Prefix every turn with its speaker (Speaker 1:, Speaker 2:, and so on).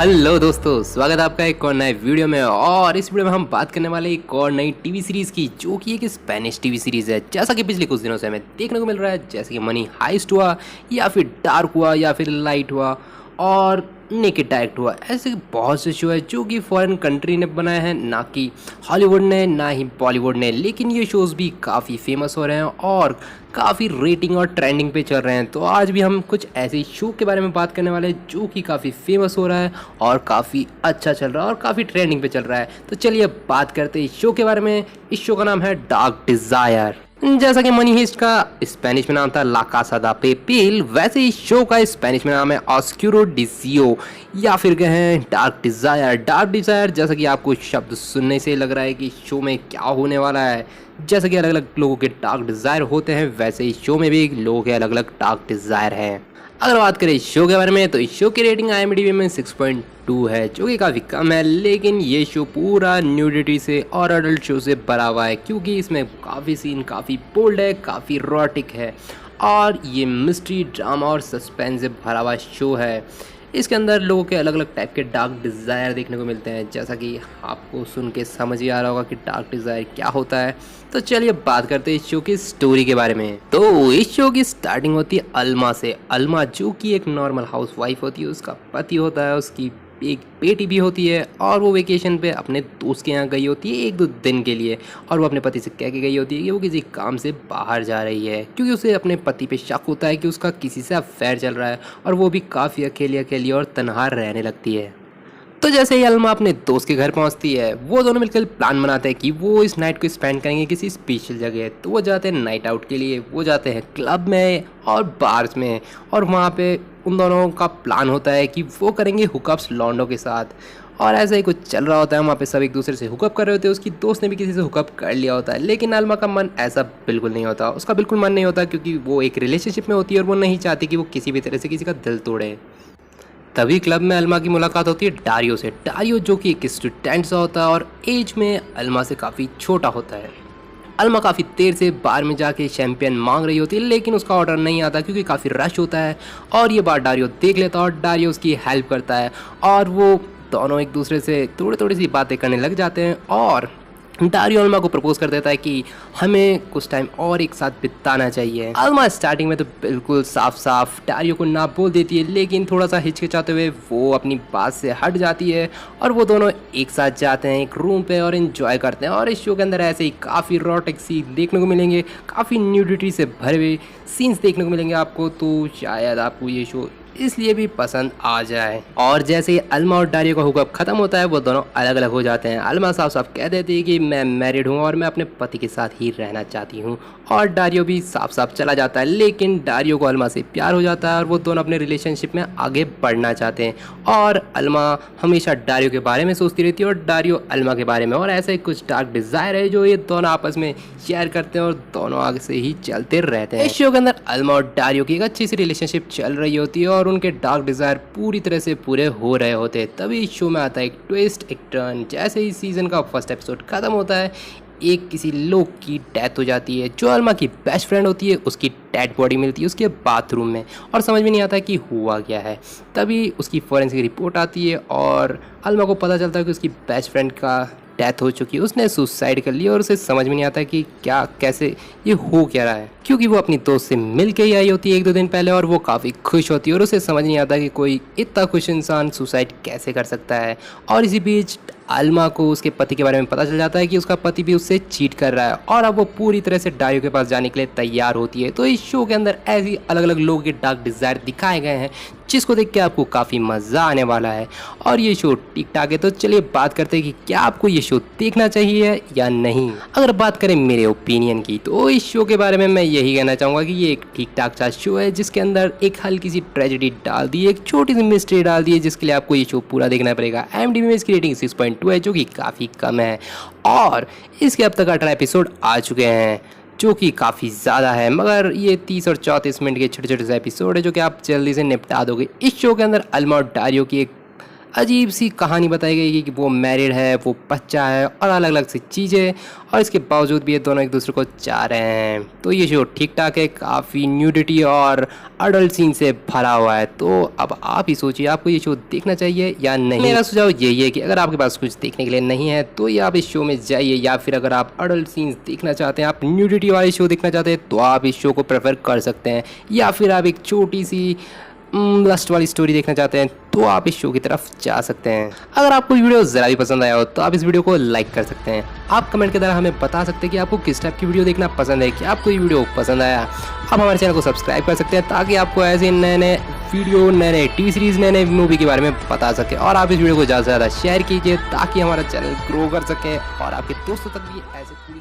Speaker 1: Hello दोस्तों, स्वागत है आपका एक और नए वीडियो में। और इस वीडियो में हम बात करने वाले एक और नई टीवी सीरीज़ की, जो कि एक स्पेनिश टीवी सीरीज़ है। जैसा कि पिछले कुछ दिनों से हमें देखने को मिल रहा है, जैसे कि मनी हाइस्ट हुआ या फिर डार्क हुआ या फिर लाइट हुआ और नेकेड डायरेक्ट हुआ, ऐसे बहुत से शो है जो कि फॉरेन कंट्री ने बनाए हैं, ना कि हॉलीवुड ने ना ही बॉलीवुड ने। लेकिन ये शोज़ भी काफ़ी फेमस हो रहे हैं और काफ़ी रेटिंग और ट्रेंडिंग पे चल रहे हैं। तो आज भी हम कुछ ऐसे शो के बारे में बात करने वाले हैं जो कि काफ़ी फेमस हो रहा है और काफ़ी अच्छा चल रहा है और काफ़ी ट्रेंडिंग पे चल रहा है। तो चलिए बात करते हैं इस शो के बारे में। इस शो का नाम है डार्क डिज़ायर। जैसा कि मनी हिस्ट का स्पेनिश में नाम था ला कासा दा पेपिल, वैसे इस शो का स्पेनिश में नाम है ऑस्क्यूरो डिसियो या फिर कहें डार्क डिज़ायर। डार्क डिज़ायर, जैसा कि आपको शब्द सुनने से लग रहा है कि शो में क्या होने वाला है। जैसे कि अलग अलग लोगों के डार्क डिज़ायर होते हैं, वैसे इस शो में भी लोगों के अलग अलग डार्क डिज़ायर हैं। अगर बात करें इस शो के बारे में, तो इस शो की रेटिंग IMDb में 6.2 है, जो कि काफ़ी कम है। लेकिन ये शो पूरा न्यूडिटी से और अडल्ट शो से भरा हुआ है, क्योंकि इसमें काफ़ी सीन काफ़ी बोल्ड है, काफ़ी रोटिक है और ये मिस्ट्री, ड्रामा और सस्पेंस से भरा हुआ शो है। इसके अंदर लोगों के अलग अलग टाइप के डार्क डिज़ायर देखने को मिलते हैं, जैसा कि आपको सुन के समझ ही आ रहा होगा कि डार्क डिज़ायर क्या होता है। तो चलिए बात करते हैं इस शो की स्टोरी के बारे में। तो इस शो की स्टार्टिंग होती है अल्मा से। अल्मा जो कि एक नॉर्मल हाउस वाइफ होती है, उसका पति होता है, उसकी एक बेटी भी होती है और वो वेकेशन पे अपने दोस्त के यहाँ गई होती है 1-2 दिन के लिए। और वो अपने पति से कह के गई होती है कि वो किसी काम से बाहर जा रही है, क्योंकि उसे अपने पति पे शक होता है कि उसका किसी से अफेयर चल रहा है और वो भी काफ़ी अकेली अकेली और तनहा रहने लगती है। तो जैसे ही अलमा अपने दोस्त के घर पहुंचती है, वो दोनों मिलकर प्लान बनाते हैं कि वो इस नाइट को स्पेंड करेंगे किसी स्पेशल जगह। तो वो जाते हैं नाइट आउट के लिए, वो जाते हैं क्लब में और बार्स में। और वहाँ पे उन दोनों का प्लान होता है कि वो करेंगे हुकअप्स लॉन्डो के साथ। और ऐसा ही कुछ चल रहा होता है, वहाँ पे सब एक दूसरे से हुकअप कर रहे होते हैं। उसकी दोस्त ने भी किसी से हुकअप कर लिया होता है, लेकिन अलमा का मन ऐसा बिल्कुल नहीं होता। उसका बिल्कुल मन नहीं होता, क्योंकि वो एक रिलेशनशिप में होती है और वो नहीं चाहती कि वो किसी भी तरह से किसी का दिल तोड़े। तभी क्लब में अल्मा की मुलाकात होती है डारियो से। डारियो जो कि एक स्टूडेंट सा होता है और एज में अल्मा से काफ़ी छोटा होता है। अल्मा काफ़ी देर से बार में जाके शैम्पेन मांग रही होती है, लेकिन उसका ऑर्डर नहीं आता क्योंकि काफ़ी रश होता है। और ये बात डारियो देख लेता है और डारियो उसकी हेल्प करता है और वो दोनों एक दूसरे से थोड़ी थोड़ी सी बातें करने लग जाते हैं। और डारियो अल्मा को प्रपोज कर देता है कि हमें कुछ टाइम और एक साथ बिताना चाहिए। अल्मा स्टार्टिंग में तो बिल्कुल साफ साफ डारियो को ना बोल देती है, लेकिन थोड़ा सा हिचकिचाते हुए वो अपनी बात से हट जाती है और वो दोनों एक साथ जाते हैं एक रूम पे और एंजॉय करते हैं। और इस शो के अंदर ऐसे ही काफ़ी रोटिक सीन देखने को मिलेंगे, काफ़ी न्यूडिटी से भरे हुए सीन्स देखने को मिलेंगे आपको। तो शायद आपको ये शो इसलिए भी पसंद आ जाए। और जैसे ही अल्मा और डारियो का हुकअप खत्म होता है, वो दोनों अलग अलग हो जाते हैं। अल्मा साफ साफ कह देती है कि मैं मैरिड हूँ और मैं अपने पति के साथ ही रहना चाहती हूँ। और डारियो भी साफ साफ चला जाता है, लेकिन डारियो को अल्मा से प्यार हो जाता है और वो दोनों अपने रिलेशनशिप में आगे बढ़ना चाहते हैं। और अल्मा हमेशा डारियो के बारे में सोचती रहती है और डारियो अल्मा के बारे में। और ऐसे कुछ डार्क डिज़ायर है जो ये दोनों आपस में शेयर करते हैं और दोनों आगे से ही चलते रहते हैं। इस शो के अंदर अल्मा और डारियो की एक अच्छी सी रिलेशनशिप चल रही होती है और उनके डार्क डिज़ायर पूरी तरह से पूरे हो रहे होते हैं। तभी इस शो में आता है एक ट्विस्ट, एक टर्न। जैसे ही सीज़न का फर्स्ट एपिसोड खत्म होता है, एक किसी लोग की डेथ हो जाती है जो अल्मा की बेस्ट फ्रेंड होती है। उसकी डेड बॉडी मिलती है उसके बाथरूम में और समझ में नहीं आता कि हुआ क्या है। तभी उसकी फॉरेंसिक रिपोर्ट आती है और अल्मा को पता चलता है कि उसकी बेस्ट फ्रेंड का डेथ हो चुकी है, उसने सुसाइड कर लिया। और उसे समझ में नहीं आता कि क्या कैसे ये हो क्या रहा है, क्योंकि वो अपनी दोस्त से मिल के ही आई होती है 1-2 दिन पहले और वो काफ़ी खुश होती है और उसे समझ नहीं आता कि कोई इतना खुश इंसान सुसाइड कैसे कर सकता है। और इसी बीच अल्मा को उसके पति के बारे में पता चल जाता है कि उसका पति भी उससे चीट कर रहा है और अब वो पूरी तरह से डारियो के पास जाने के लिए तैयार होती है। तो इस शो के अंदर ऐसी अलग अलग लोगों के डार्क डिज़ायर दिखाए गए हैं, जिसको देख के आपको काफ़ी मज़ा आने वाला है। और ये शो ठीक ठाक है। तो चलिए बात करते हैं कि क्या आपको ये शो देखना चाहिए या नहीं। अगर बात करें मेरे ओपिनियन की, तो इस शो के बारे में मैं यही कहना चाहूँगा कि ये एक ठीक ठाक सा शो है, जिसके अंदर एक हल्की सी ट्रेजेडी डाल दी है, एक छोटी सी मिस्ट्री डाल दी है, जिसके लिए आपको ये शो पूरा देखना पड़ेगा। IMDb में इसकी रेटिंग 6.2 है, जो कि काफ़ी कम है। और इसके अब तक 18 एपिसोड आ चुके हैं, जो कि काफ़ी ज़्यादा है। मगर ये 30 और 34 मिनट के छोटे छोटे से एपिसोड है जो कि आप जल्दी से निपटा दोगे। इस शो के अंदर अल्मा और डारियो की एक अजीब सी कहानी बताई गई कि वो मैरिड है, वो बच्चा है और अलग अलग सी चीज़ें, और इसके बावजूद भी ये दोनों एक दूसरे को चाह रहे हैं। तो ये शो ठीक ठाक है, काफ़ी न्यूडिटी और अडल्ट सीन से भरा हुआ है। तो अब आप ही सोचिए आपको ये शो देखना चाहिए या नहीं। मेरा सुझाव यही है कि अगर आपके पास कुछ देखने के लिए नहीं है तो ये आप इस शो में जाइए, या फिर अगर आप अडल्ट सीन्स देखना चाहते हैं, आप न्यूडिटी वाले शो देखना चाहते हैं तो आप इस शो को प्रेफर कर सकते हैं, या फिर आप एक छोटी सी लस्ट वाली स्टोरी देखना चाहते हैं तो आप इस शो की तरफ जा सकते हैं। अगर आपको वीडियो ज़रा भी पसंद आया हो तो आप इस वीडियो को लाइक कर सकते हैं। आप कमेंट के द्वारा हमें बता सकते हैं कि आपको किस टाइप की वीडियो देखना पसंद है, कि आपको ये वीडियो पसंद आया। आप हमारे चैनल को सब्सक्राइब कर सकते हैं ताकि आपको ऐसे नए नए वीडियो, नए नए टीवी सीरीज़, नए नए मूवी के बारे में बता सके। और आप इस वीडियो को ज़्यादा से ज़्यादा शेयर कीजिए ताकि हमारा चैनल ग्रो कर सके और आपके दोस्तों तक भी ऐसे